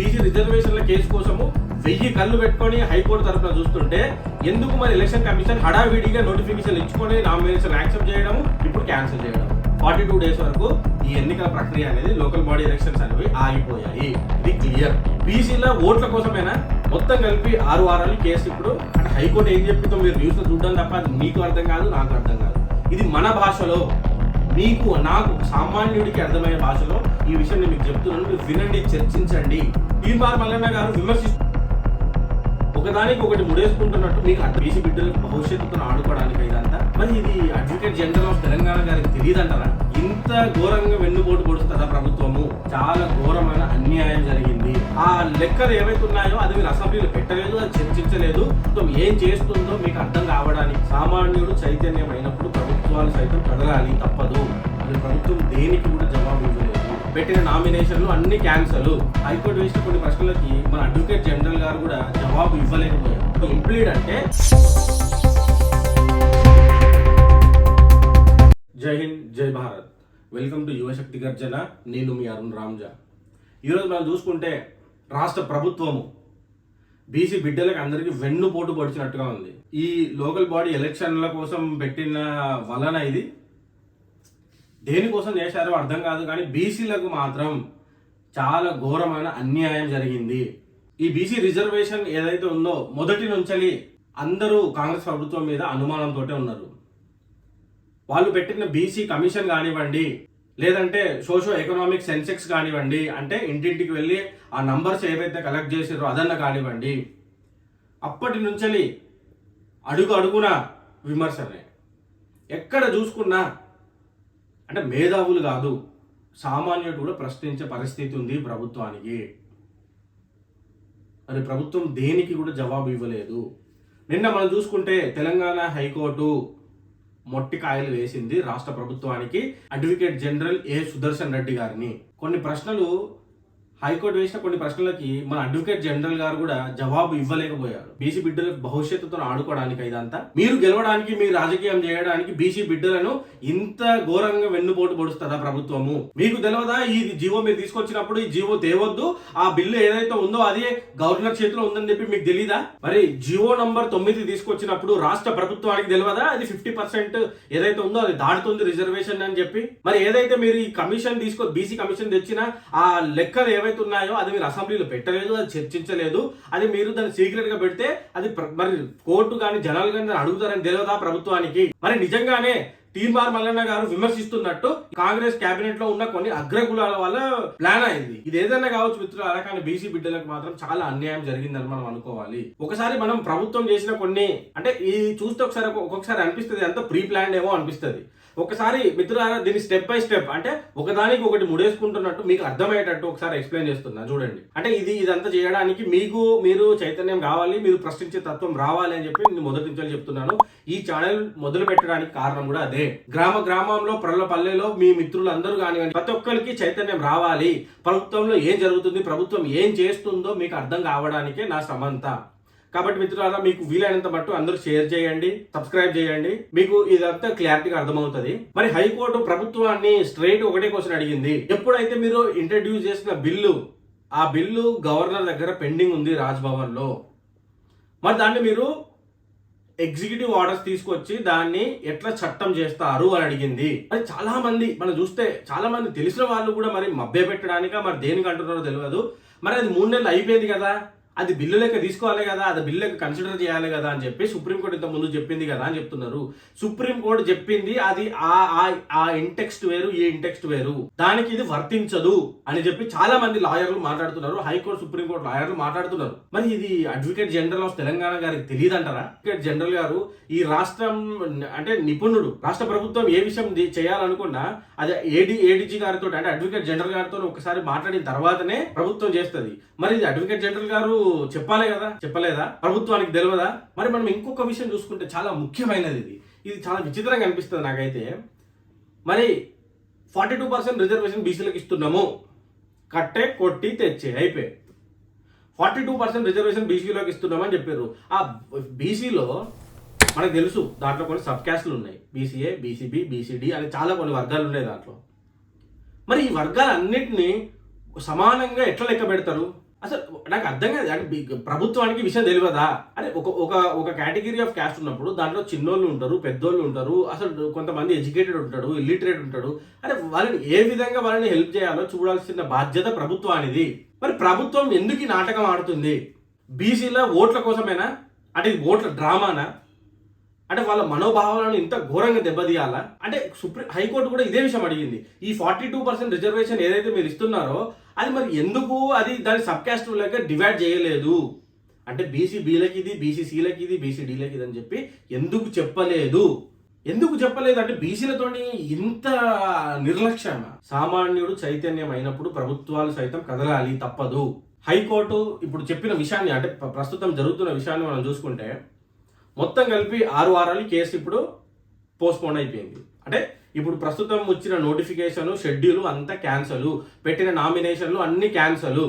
BC రిజర్వేషన్ల case కోసము 1000 కళ్ళు పెట్టుకొని హైకోర్టు తరఫున చూస్తుంటే ఎందుకు మరి ఎలక్షన్ కమిషన్ హడావిడిగా నోటిఫికేషన్ ఇచ్చుకొని నామినేషన్ యాక్సెప్ట్ చేయడం, ఇప్పుడు క్యాన్సిల్ చేయడం? 42 డేస్ వరకు ఈ ఎన్నికల ప్రక్రియ అనేది లోకల్ బాడీ ఎలక్షన్స్ అనేవి ఆగిపోయాయి. ఇది క్లియర్. బీసీల ఓట్ల కోసమేనా మొత్తం కలిపి 6 వారాలు కేసు. ఇప్పుడు అంటే హైకోర్టు ఏం చెప్పిందో మీరు న్యూస్లో చూడడం తప్ప అది మీకు అర్థం కాదు, నాకు అర్థం కాదు. ఇది మన భాషలో మీకు నాకు సామాన్యుడికి అర్థమయ్యే భాషలో ఈ విషయం నేను మీకు చెప్తున్నాను. మీరు వినండి, చర్చించండి. తీర్మార్ మల్లన్న గారు విమర్శిస్తారు, ఒకదానికి ఒకటి ముడేసుకుంటున్నట్టు మీకు బీసీ బిడ్డల భవిష్యత్తుతో ఆడుకోవడానికి ఇదంతా. మరి ఇది అడ్వకేట్ జనరల్ ఆఫ్ తెలంగాణ గారికి తెలియదంటారా? ఇంత ఘోరంగా వెన్నుపోటు పొడుస్తుందా ప్రభుత్వము? చాలా ఘోరమైన అన్యాయం జరిగింది. ఆ లెక్కలు ఏవైతే ఉన్నాయో అది మీరు అసెంబ్లీలో పెట్టలేదు, అది చర్చించలేదు. ఏం చేస్తుందో మీకు అర్థం కావడానికి సామాన్యుడు చైతన్యం అయినప్పుడు ప్రభుత్వాలు సైతం కదలాలి, తప్పదు. అది ప్రభుత్వం దేనికి కూడా జవాబు ఇవ్వలేదు. పెట్టిన నామినేషన్లు అన్ని క్యాన్సల్. హైకోర్టు వేసిన కొన్ని ప్రశ్నలకి మన అడ్వకేట్ జనరల్ గారు కూడా జవాబు ఇవ్వలేకపోయారు. ఇంప్లీడ్ అంటే జై హింద్, జై భారత్. వెల్కమ్ టు యువశక్తి గర్జన. నేను మీ అరుణ్ రామ్జా. ఈరోజు మనం చూసుకుంటే రాష్ట్ర ప్రభుత్వము బీసీ బిడ్డలకు అందరికీ వెన్నుపోటు పొడిచినట్టుగా ఉంది. ఈ లోకల్ బాడీ ఎలక్షన్ల కోసం పెట్టిన వలన ఇది దేనికోసం చేశారో అర్థం కాదు, కానీ బీసీలకు మాత్రం చాలా ఘోరమైన అన్యాయం జరిగింది. ఈ బీసీ రిజర్వేషన్ ఏదైతే ఉందో మొదటి నుంచి అందరూ కాంగ్రెస్ ప్రభుత్వం మీద అనుమానంతో ఉన్నారు. వాళ్ళు పెట్టిన బీసీ కమిషన్ కానివ్వండి, లేదంటే సోషో ఎకనామిక్ సెన్సెక్స్ కానివ్వండి, అంటే ఇంటింటికి వెళ్ళి ఆ నంబర్స్ ఏవైతే కలెక్ట్ చేసారో అదన్న కానివ్వండి, అప్పటి నుంచి అడుగు అడుగున విమర్శనే. ఎక్కడ చూసుకున్నా అంటే మేధావులు కాదు, సామాన్యుడు కూడా ప్రశ్నించే పరిస్థితి ఉంది ప్రభుత్వానికి. మరి ప్రభుత్వం దేనికి కూడా జవాబు ఇవ్వలేదు. నిన్న మనం చూసుకుంటే తెలంగాణ హైకోర్టు మొట్టికాయలు వేసింది రాష్ట్ర ప్రభుత్వానికి, అడ్వకేట్ జనరల్ ఏ సుదర్శన్ రెడ్డి గారిని. కొన్ని ప్రశ్నలు హైకోర్టు వేసిన కొన్ని ప్రశ్నలకి మన అడ్వకేట్ జనరల్ గారు కూడా జవాబు ఇవ్వలేకపోయారు. బీసీ బిడ్డల భవిష్యత్తుతో ఆడుకోవడానికి ఇదంతా. మీరు గెలవడానికి, మీరు రాజకీయం చేయడానికి బీసీ బిడ్డలను ఇంత ఘోరంగా వెన్నుపోటు పొడుస్తుందా ప్రభుత్వము? మీకు తెలియదా ఈ జీవో మీరు తీసుకొచ్చినప్పుడు ఈ జీవో తేవద్దు, ఆ బిల్లు ఏదైతే ఉందో అది గవర్నర్ చేతిలో ఉందని చెప్పి మీకు తెలీదా? మరి జీవో నంబర్ 9 తీసుకొచ్చినప్పుడు రాష్ట్ర ప్రభుత్వానికి తెలియదా అది 50% ఏదైతే ఉందో అది దాటుతుంది రిజర్వేషన్ అని చెప్పి? మరి ఏదైతే మీరు ఈ కమిషన్ బీసీ కమిషన్ తెచ్చిన ఆ లెక్కలు ఏవైతే ఉన్నాయో అది మీరు అసెంబ్లీలో పెట్టలేదు, అది చర్చించలేదు. అది మీరు దాన్ని సీక్రెట్ గా పెడితే అది మరి కోర్టు కానీ జనాలు కానీ అడుగుతారని తెలియదా ప్రభుత్వానికి? మరి నిజంగానే తీర్మార్ మల్లన్న గారు విమర్శిస్తున్నట్టు కాంగ్రెస్ కేబినెట్ లో ఉన్న కొన్ని అగ్రకులాల వల్ల ప్లాన్ అయింది. ఇది ఏదైనా కావచ్చు మిత్రులు, కానీ బీసీ బిడ్డలకు మాత్రం చాలా అన్యాయం జరిగిందని మనం అనుకోవాలి. ఒకసారి మనం ప్రభుత్వం చేసిన కొన్ని అంటే ఈ చూస్తే ఒక్కొక్కసారి అనిపిస్తుంది అంత ప్రీ ప్లాన్ ఏమో అనిపిస్తుంది. ఒకసారి మిత్రులారా దీన్ని స్టెప్ బై స్టెప్ అంటే ఒకదానికి ఒకటి ముడేసుకుంటున్నట్టు మీకు అర్థమయ్యేటట్టు ఒకసారి ఎక్స్ప్లెయిన్ చేస్తున్నా చూడండి. అంటే ఇదంతా చేయడానికి మీరు చైతన్యం కావాలి, మీరు ప్రశ్నించే తత్వం రావాలి అని చెప్పి నేను మొదటి నుంచి చెప్తున్నాను. ఈ ఛానల్ మొదలు పెట్టడానికి కారణం కూడా అదే. గ్రామంలో పల్లెలో మీ మిత్రులందరూ కానివ్వండి, ప్రతి ఒక్కరికి చైతన్యం రావాలి. ప్రభుత్వంలో ఏం జరుగుతుంది, ప్రభుత్వం ఏం చేస్తుందో మీకు అర్థం కావడానికే నా శ్రమంతా. కాబట్టి మిత్రులారా మీకు వీలైనంత మట్టు అందరూ షేర్ చేయండి, సబ్స్క్రైబ్ చేయండి, మీకు ఇదంతా క్లారిటీగా అర్థమవుతుంది. మరి హైకోర్టు ప్రభుత్వాన్ని స్ట్రైట్ ఒకటే క్వశ్చన్ అడిగింది. ఎప్పుడైతే మీరు ఇంట్రడ్యూస్ చేసిన బిల్లు, ఆ బిల్లు గవర్నర్ దగ్గర పెండింగ్ ఉంది రాజ్భవన్ లో, మరి దాన్ని మీరు ఎగ్జిక్యూటివ్ ఆర్డర్స్ తీసుకొచ్చి దాన్ని ఎట్లా చట్టం చేస్తారు అని అడిగింది. మరి చాలా మంది మనం చూస్తే చాలా మంది తెలిసిన వాళ్ళు కూడా మరి మభ్య పెట్టడానిక మరి దేనికి అంటున్నారో తెలియదు. మరి అది 3 నెలలు అయిపోయింది కదా, అది బిల్లు లెక్క తీసుకోవాలి కదా, అది బిల్లు లెక్క కన్సిడర్ చేయాలి కదా అని చెప్పి సుప్రీంకోర్టు ఇంత ముందు చెప్పింది కదా అని చెప్తున్నారు. సుప్రీంకోర్టు చెప్పింది అది ఆ ఇంటెక్స్ట్ వేరు, ఈ ఇంటెక్స్ట్ వేరు, దానికి ఇది వర్తించదు అని చెప్పి చాలా మంది లాయర్లు మాట్లాడుతున్నారు. హైకోర్టు, సుప్రీంకోర్టు లాయర్లు మాట్లాడుతున్నారు. మరి ఇది అడ్వకేట్ జనరల్ ఆఫ్ తెలంగాణ గారికి తెలియదంటారా? అడ్వకేట్ జనరల్ గారు ఈ రాష్ట్రం అంటే నిపుణుడు. రాష్ట్ర ప్రభుత్వం ఏ విషయం చేయాలనుకున్నా అది ఏడీజీ గారితో అంటే అడ్వకేట్ జనరల్ గారితో ఒకసారి మాట్లాడిన తర్వాతనే ప్రభుత్వం చేస్తుంది. మరి ఇది అడ్వకేట్ జనరల్ గారు చెప్పాలి కదా, చెప్పలేదా? ప్రభుత్వానికి తెలియదా? మరి మనం ఇంకొక విషయం చూసుకుంటే చాలా ముఖ్యమైనది. ఇది చాలా విచిత్రంగా అనిపిస్తుంది నాకైతే. మరి 42% రిజర్వేషన్ బీసీలకు ఇస్తున్నాము, కట్టే కొట్టి తెచ్చే అయిపోయి 42% రిజర్వేషన్ బీసీలోకి ఇస్తున్నామని చెప్పారు. ఆ బీసీలో మనకు తెలుసు దాంట్లో కొన్ని సబ్ క్యాస్ట్లు ఉన్నాయి. బీసీఏ, బీసీబీ, బీసీడీ అని చాలా కొన్ని వర్గాలు ఉన్నాయి దాంట్లో. మరి ఈ వర్గాలన్నింటినీ సమానంగా ఎట్లా లెక్క పెడతారు? అసలు నాకు అర్థం కాదు. అంటే ప్రభుత్వానికి విషయం తెలియదా? అంటే ఒక ఒక ఒక కేటగిరీ ఆఫ్ క్యాస్ట్ ఉన్నప్పుడు దాంట్లో చిన్నోళ్ళు ఉంటారు, పెద్దోళ్ళు ఉంటారు, అసలు కొంతమంది ఎడ్యుకేటెడ్ ఉంటాడు, ఇల్లిటరేట్ ఉంటాడు. అంటే వాళ్ళని ఏ విధంగా వాళ్ళని హెల్ప్ చేయాలో చూడాల్సిన బాధ్యత ప్రభుత్వానిది. మరి ప్రభుత్వం ఎందుకు ఈ నాటకం ఆడుతుంది? బీసీల ఓట్ల కోసమేనా? అంటే ఇది ఓట్ల డ్రామానా? అంటే వాళ్ళ మనోభావాలను ఇంత ఘోరంగా దెబ్బతీయాలా? అంటే హైకోర్టు కూడా ఇదే విషయం అడిగింది. ఈ 42% రిజర్వేషన్ ఏదైతే మీరు ఇస్తున్నారో అది మరి ఎందుకు అది దాని సబ్ క్యాస్ట్ లాగా డివైడ్ చేయలేదు? అంటే బీసీ బీలకి ఇది, బీసీ సీలకి ఇది, బీసీ డీలకి ఇది అని చెప్పి ఎందుకు చెప్పలేదు? అంటే బీసీలతో ఇంత నిర్లక్ష్యమా? సామాన్యుడు చైతన్యం అయినప్పుడు ప్రభుత్వాలు సైతం కదలాలి, తప్పదు. హైకోర్టు ఇప్పుడు చెప్పిన విషయాన్ని, అంటే ప్రస్తుతం జరుగుతున్న విషయాన్ని మనం చూసుకుంటే మొత్తం కలిపి 6 వారాలు కేసు ఇప్పుడు పోస్ట్పోన్ అయిపోయింది. అంటే ఇప్పుడు ప్రస్తుతం వచ్చిన నోటిఫికేషన్, షెడ్యూల్ అంతా క్యాన్సల్, పెట్టిన నామినేషన్లు అన్ని క్యాన్సల్,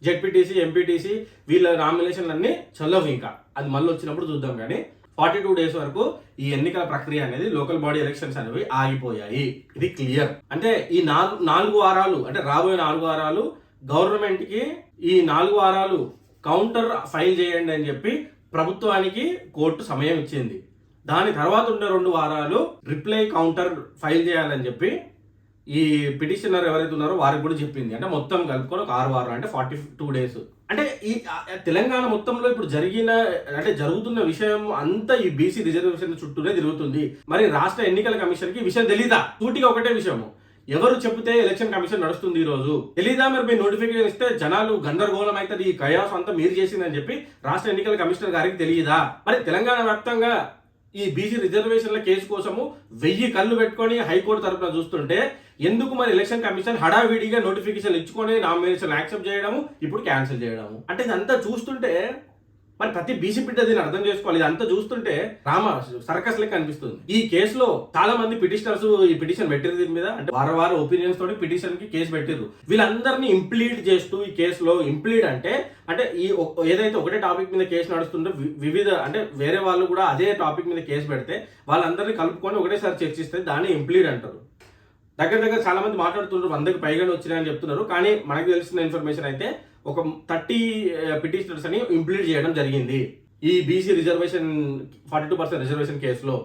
జెడ్పీటీసీ, ఎంపీటీసీ వీళ్ళ నామినేషన్లు అన్ని చల్లవు. ఇంకా అది మళ్ళీ వచ్చినప్పుడు చూద్దాం. కానీ 42 డేస్ వరకు ఈ ఎన్నికల ప్రక్రియ అనేది, లోకల్ బాడీ ఎలక్షన్స్ అనేవి ఆగిపోయాయి. ఇది క్లియర్. అంటే ఈ 4 వారాలు, అంటే రాబోయే 4 వారాలు గవర్నమెంట్కి ఈ 4 వారాలు కౌంటర్ ఫైల్ చేయండి అని చెప్పి ప్రభుత్వానికి కోర్టు సమయం ఇచ్చింది. దాని తర్వాత ఉన్న 2 వారాలు రిప్లై కౌంటర్ ఫైల్ చేయాలని చెప్పి ఈ పిటిషనర్ ఎవరైతే ఉన్నారో వారికి కూడా చెప్పింది. అంటే మొత్తం కలుపుకొని ఒక 6 వారాలు, అంటే 42 డేస్. అంటే ఈ తెలంగాణ మొత్తంలో ఇప్పుడు జరుగుతున్న విషయం అంతా ఈ బీసీ రిజర్వేషన్ చుట్టూనే తిరుగుతుంది. మరి రాష్ట్ర ఎన్నికల కమిషన్ కి విషయం తెలీదా? సూటిగా ఒకటే విషయం, ఎవరు చెబితే ఎలక్షన్ కమిషన్ నడుస్తుంది ఈ రోజు తెలీదా? మరి మీరు నోటిఫికేషన్ ఇస్తే జనాలు గందరగోళం అవుతుంది, ఈ కయాస్ అంతా మీరు చేసిందని చెప్పి రాష్ట్ర ఎన్నికల కమిషనర్ గారికి తెలియదా? మరి తెలంగాణ వ్యాప్తంగా ఈ బీసీ రిజర్వేషన్ల కేసు కోసము 1000 కళ్ళు పెట్టుకొని హైకోర్టు తరఫున చూస్తుంటే ఎందుకు మరి ఎలక్షన్ కమిషన్ హడావిడిగా నోటిఫికేషన్ ఇచ్చుకొని నామినేషన్ యాక్సెప్ట్ చేయడము, ఇప్పుడు క్యాన్సిల్ చేయడము? అంటే ఇదంతా చూస్తుంటే మరి ప్రతి బీసీ బిడ్డ దీన్ని అర్థం చేసుకోవాలి. ఇదంతా చూస్తుంటే సర్కస్ లెక్క అనిపిస్తుంది. ఈ కేసులో చాలా మంది పిటిషనర్స్ ఈ పిటిషన్ పెట్టిరు, దీని మీద అంటే వార ఒపీనియన్స్ తోటి పిటిషన్ కి కేసు పెట్టిరు. వీళ్ళందరినీ ఇంప్లీడ్ చేస్తూ ఈ కేసులో ఇంప్లీడ్ అంటే ఈ ఏదైతే ఒకటే టాపిక్ మీద కేసు నడుస్తుందో వివిధ, అంటే వేరే వాళ్ళు కూడా అదే టాపిక్ మీద కేసు పెడితే వాళ్ళందరినీ కలుపుకొని ఒకటేసారి చర్చిస్తే దాన్ని ఇంప్లీడ్ అంటారు. దగ్గర చాలా మంది మాట్లాడుతున్నారు 100కి పైగానే వచ్చినాయని చెప్తున్నారు. కానీ మనకు తెలిసిన ఇన్ఫర్మేషన్ అయితే ఒక 30 పిటిషనర్స్ అని ఇంప్లీడ్ చేయడం జరిగింది ఈ బీసీ రిజర్వేషన్ 42% రిజర్వేషన్ కేసులో.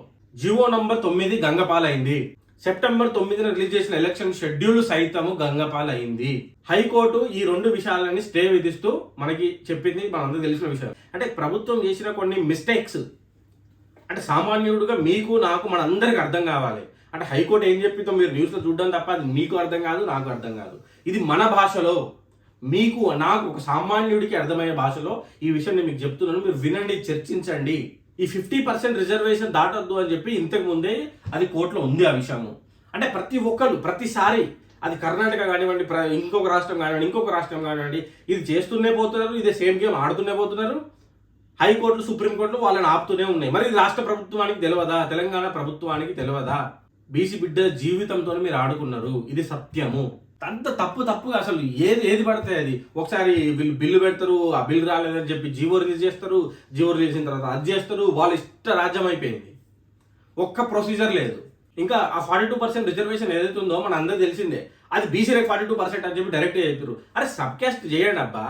GO number 9 గంగపాలైంది. సెప్టెంబర్ 9న రిలీజ్ చేసిన ఎలక్షన్ షెడ్యూల్ సైతము గంగపాలైంది. హైకోర్టు ఈ 2 విషయాలని స్టే విధిస్తూ మనకి చెప్పింది, మనందరికీ తెలిసిన విషయం. అంటే ప్రభుత్వం చేసిన కొన్ని మిస్టేక్స్ అంటే సామాన్యుడిగా మీకు నాకు మనందరికి అర్థం కావాలి. అంటే హైకోర్టు ఏం చెప్పిందో మీరు న్యూస్లో చూడడం తప్ప అది మీకు అర్థం కాదు, నాకు అర్థం కాదు. ఇది మన భాషలో మీకు నాకు ఒక సామాన్యుడికి అర్థమయ్యే భాషలో ఈ విషయాన్ని మీకు చెప్తున్నాను. మీరు వినండి, చర్చించండి. ఈ 50% రిజర్వేషన్ దాటొద్దు అని చెప్పి ఇంతకు ముందే అది కోర్టులో ఉంది ఆ విషయము. అంటే ప్రతి ఒక్కరు ప్రతిసారి అది కర్ణాటక కానివ్వండి, ఇంకొక రాష్ట్రం కానివ్వండి ఇది చేస్తూనే పోతున్నారు, ఇదే సేమ్ గేమ్ ఆడుతూనే పోతున్నారు. హైకోర్టులు, సుప్రీంకోర్టులు వాళ్ళని ఆపుతూనే ఉన్నాయి. మరి ఇది రాష్ట్ర ప్రభుత్వానికి తెలియదా? తెలంగాణ ప్రభుత్వానికి తెలియదా? బీసీ బిడ్డ జీవితంతో మీరు ఆడుకున్నారు, ఇది సత్యము. అంత తప్పుగా అసలు ఏది పడితే అది. ఒకసారి వీళ్ళు బిల్లు పెడతారు, ఆ బిల్లు రాలేదని చెప్పి జీవో రిలీజ్ చేస్తారు, జీవో రిలీజ్ చేసిన తర్వాత అది చేస్తారు, వాళ్ళ ఇష్ట రాజ్యం అయిపోయింది. ఒక్క ప్రొసీజర్ లేదు. ఇంకా ఆ 42% రిజర్వేషన్ ఏదైతే ఉందో మన అందరూ తెలిసిందే, అది బీసీలకు 42% అని చెప్పి డైరెక్ట్గా చెప్పారు. అరే సబ్ క్యాస్ట్ చేయండి అబ్బా,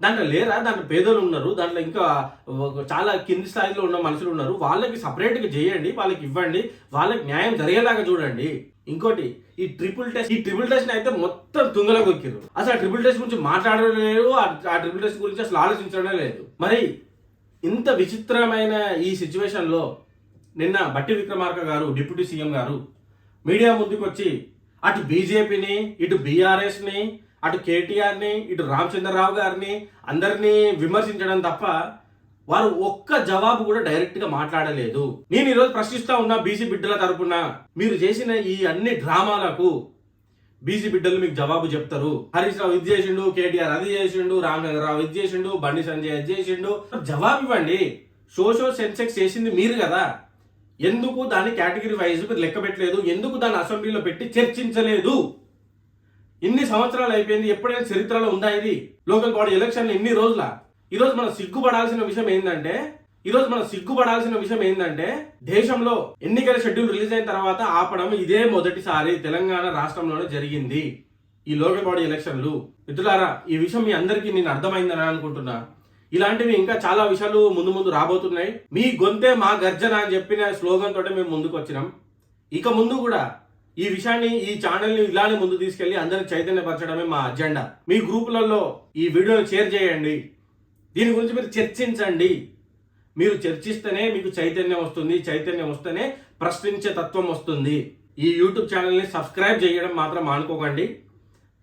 దాంట్లో లేరా? దాంట్లో పేదలు ఉన్నారు, దాంట్లో ఇంకా చాలా కింది స్థాయిలో ఉన్న మనుషులు ఉన్నారు, వాళ్ళకి సపరేట్గా చేయండి, వాళ్ళకి ఇవ్వండి, వాళ్ళకి న్యాయం జరిగేలాగా చూడండి. ఇంకోటి ఈ ట్రిపుల్ టెస్ట్ అయితే మొత్తం తుంగలో కొక్కిరు. అసలు ఆ ట్రిపుల్ టెస్ట్ గురించి మాట్లాడలేదు, ఆ ట్రిపుల్ టెస్ట్ గురించి అసలు ఆలోచించడమే లేదు. మరి ఇంత విచిత్రమైన ఈ సిచ్యువేషన్ లో నిన్న బట్టి విక్రమార్క గారు, డిప్యూటీ సీఎం గారు మీడియా ముందుకు వచ్చి అటు బీజేపీని, ఇటు బీఆర్ఎస్ ని, అటు కేటీఆర్ ని, ఇటు రామచంద్రరావు గారిని అందరినీ విమర్శించడం తప్ప వారు ఒక్క జవాబు కూడా డైరెక్ట్ గా మాట్లాడలేదు. నేను ఈరోజు ప్రశ్నిస్తా ఉన్నా బీసీ బిడ్డల తరపున, మీరు చేసిన ఈ అన్ని డ్రామాలకు బీసీ బిడ్డలు మీకు జవాబు చెప్తారు. హరీష్ రావు ఇది చేసిండు, కేటీఆర్ అది చేసిండు, రామచంద్రరావు ఇది చేసిండు, బండి సంజయ్ అది చేసిండు, జవాబు ఇవ్వండి. సోషల్ సెన్సెక్స్ చేసింది మీరు కదా, ఎందుకు దాన్ని కేటగిరీ వైజ్ లెక్క పెట్టలేదు? ఎందుకు దాన్ని అసెంబ్లీలో పెట్టి చర్చించలేదు? ఇన్ని సంవత్సరాలు అయిపోయింది, ఎప్పుడైనా చరిత్రలో ఉందా ఇది? లోకల్ బాడీ ఎలక్షన్లు ఎన్ని రోజుల? ఈరోజు మనం సిగ్గుపడాల్సిన విషయం ఏంటంటే దేశంలో ఎన్నికల షెడ్యూల్ రిలీజ్ అయిన తర్వాత ఆపడం ఇదే మొదటిసారి తెలంగాణ రాష్ట్రంలోనే జరిగింది. ఈ లోకల్ బాడీ ఎలక్షన్లు. మిత్రులారా, ఈ విషయం మీ అందరికీ నేను అర్థమైందని అనుకుంటున్నా. ఇలాంటివి ఇంకా చాలా విషయాలు ముందు ముందు రాబోతున్నాయి. మీ గొంతే మా గర్జన అని చెప్పిన స్లోగన్ తోటే మేము ముందుకు వచ్చినాం. ఇక ముందు కూడా ఈ విషయాన్ని, ఈ ఛానల్ని ఇలానే ముందు తీసుకెళ్లి అందరికి చైతన్యపరచడమే మా అజెండా. మీ గ్రూపులలో ఈ వీడియోని షేర్ చేయండి. దీని గురించి మీరు చర్చించండి. మీరు చర్చిస్తేనే మీకు చైతన్యం వస్తుంది. చైతన్యం వస్తేనే ప్రశ్నించే తత్వం వస్తుంది. ఈ యూట్యూబ్ ఛానల్ని సబ్స్క్రైబ్ చేయడం మాత్రం మానుకోకండి.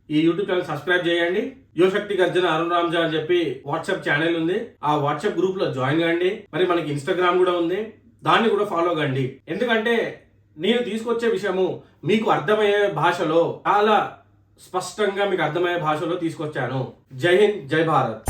ఈ యూట్యూబ్ ఛానల్ సబ్స్క్రైబ్ చేయండి. యువశక్తి గర్జన అరుణ్ రామ్జా అని చెప్పి వాట్సాప్ ఛానల్ ఉంది. ఆ వాట్సాప్ గ్రూప్ లో జాయిన్ కండి. మరి మనకి ఇన్స్టాగ్రామ్ కూడా ఉంది, దాన్ని కూడా ఫాలో కండి. ఎందుకంటే నేను తీసుకొచ్చే విషయము మీకు అర్థమయ్యే భాషలో, చాలా స్పష్టంగా మీకు అర్థమయ్యే భాషలో తీసుకొచ్చాను. జై హింద్, జై భారత్.